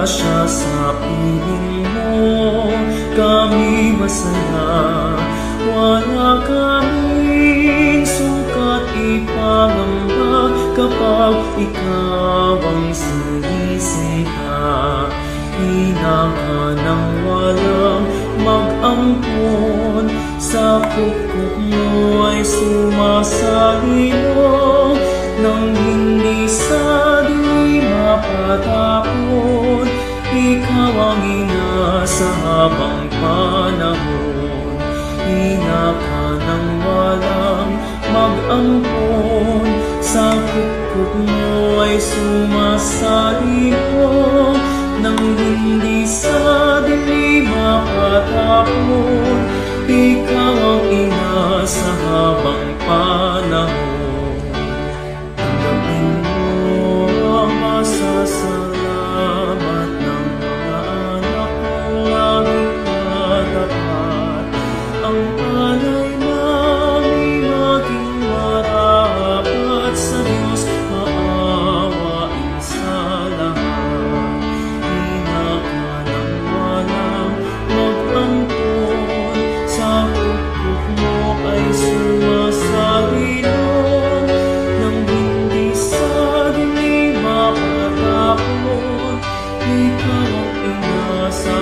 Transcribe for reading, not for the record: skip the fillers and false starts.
siya sa piling mo, kami masaya. Wala kaming sukat ipangamba kapag ikaw ang sinisita. Hinahanang walang mag-ampon, sa pukpok mo ay sumasalino, nang hindi sa di mapatapon. Ikaw ang ina sa habang panahon, ina ka ng walang mag-ampon, sa pukpok mo ay sumasalino, nang hindi sa di mapatapon. Ikaw ang ina sa habang panahon. Tanggapin mo ang masasalamat ng mga anak kong laging natapat. Ang alay namin maging marapat, sa Diyos maawain sa lahat. Ina ka ng walang mag-ampon, sa pukpok mo ay sumasalino, nang hindi sa dilim mapatapon. Ikaw ang ina sa